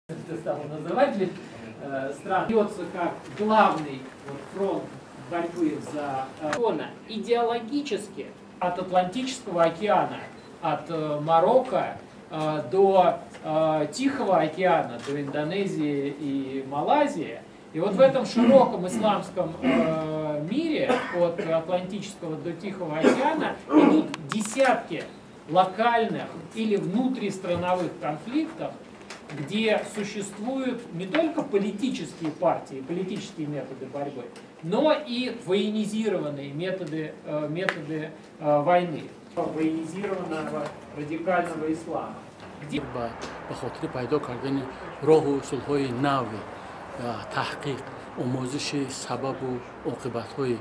стал называть стран, берется как главный фронт борьбы за идеологически от Атлантического океана, от Марокко до Тихого океана, до Индонезии и Малайзии. И вот в этом широком исламском мире от Атлантического до Тихого океана идут десятки локальных или внутристрановых конфликтов, где существуют не только политические партии, политические методы борьбы, но и военизированные методы войны, военизированного радикального ислама. Где... به خاطر پیدا کردن راه و اصولهای نو تحقیق آموزش سبب و عاقبت‌های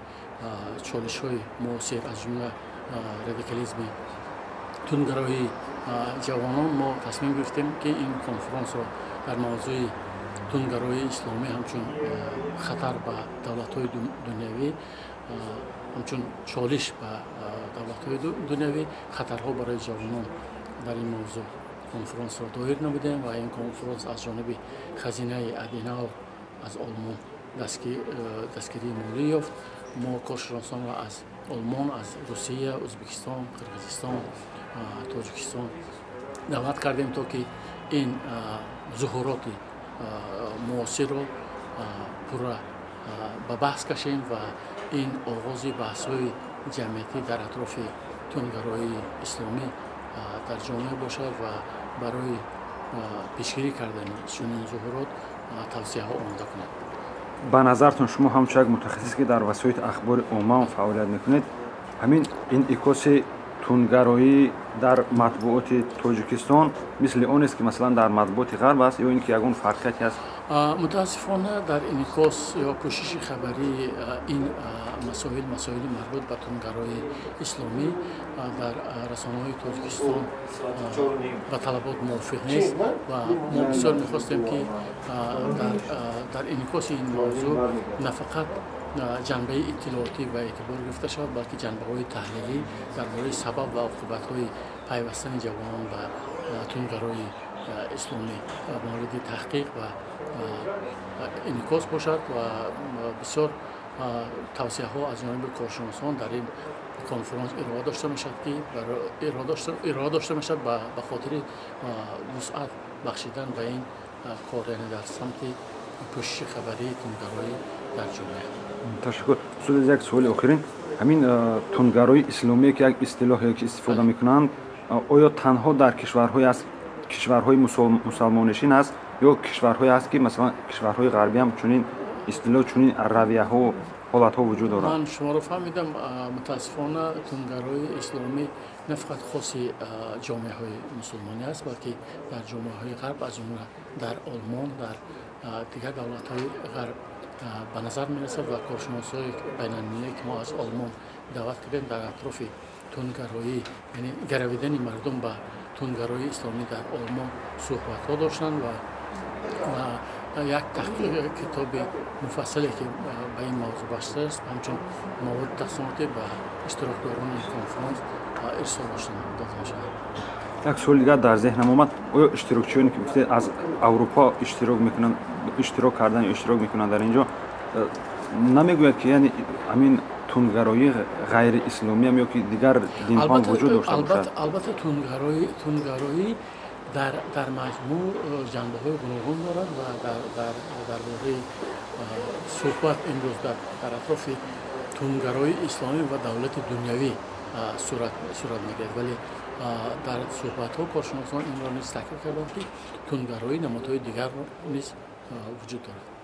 چالش‌های معاصر از جمله رادیکالیسم تندگرایی جوانان ما تصمیم گرفتیم که این کنفرانس را در موضوع تندگرایی اسلامی همچون خطر به دولت‌های دنیوی همچون چالش به دولت‌های دنیوی خطرها برای جوانان در این موضوع کنفرانس را دایر نمودیم و این کنفرانس از جانب خزینه ادینال از آلمان دستگیری مالی یافت. ما کارشناسان را از آلمان، از روسیه، ازبکستان، قرقیزستان، تاجیکستان دعوت کردیم تا که این ظهورات معاصر را پورا به بحث کشیم و این آغاز بحث‌های جمعیتی در اطراف تندگرایی اسلامی در جامعه باشد و برای پیشگیری کردن چنین ظهورات توصیه‌ها آماده کنید. به نظرتون شما همچون یک متخصصی که در وسایل اخبار عموم فعالیت میکنید، همین این ایکوس تندگرایی در مطبوعات تاجیکستان مثل اون است که مثلا در مطبوعات غرب است یا اینکه یگان فرقیتی است؟ متاسفانه در انعکاس یا پوشش خبری این مسائل مربوط به تندگرایی اسلامی در رسانه‌های تاجیکستان با طلبات موافق نیست و ما بسیار می‌خواستیم که در انعکاس این موضوع نه فقط جنبه اطلاعاتی و اعتبار گرفته شود بلکه جنبه‌های تحلیلی درباره سبب و عاقبت‌های پیوستن جوانان به تندگرایی اسلامی مورد تحقیق و انعکاس باشد و بسیار توصیه‌ها از جانب کارشناسان در این کنفرانس ارائه داشته میشد که ارائه داشته میشد به خاطر وسعت بخشیدن به این کار، یعنی در سمت پوشش خبری تندگرایی در جامعه. تشکر. یک سوال آخرین، همین تندگرایی اسلامی که یک اصطلاحی که استفاده میکنند، آیا تنها در کشورهای مسلمانشین است یا کشورهایی است که مثلا کشورهای غربی هم چنین اصطلاح چنین رویه ها و حالت ها وجود دارد؟ من شما رو فهمیدم. متاسفانه تندگرایی اسلامی نه فقط خاص جامعه های مسلمانی است بلکه در جامعه های غرب از جمله در آلمان، در دیگر دولت های غرب به نظر می رسد و کارشناسای بین المللی که ما از آلمان دعوت کردیم در اطراف تندگرایی، یعنی گرویدن مردم به تندگرایی اسلامی در آلمان صحبت ها داشتند و یک تحقیق کتاب مفصلی که به این موضوع بسته است همچون مواد تقسیماتی به اشتراکداران این کنفرانس ارسال داده می شود. یک سوال دیگر در ذهنم آمد، آیا اشتراکچیانی که گفته از اروپا اشتراک کردن یا اشتراک میکنن در اینجا نمیگوید که یعنی همین تندگرایی غیر اسلامی هم یا که دیگر دین ها وجود داشته باشد؟ البته تندگرایی در مجموع جنبه های گوناگون دارد و در واقع صحبت امروز در اطراف تندگرایی اسلامی و دولت دنیوی صورت میگیرد، ولی در صحبت ها کارشناسان این را نیز تاکید کردند که تندگرایی نمادهای دیگر نیز وجود دارد.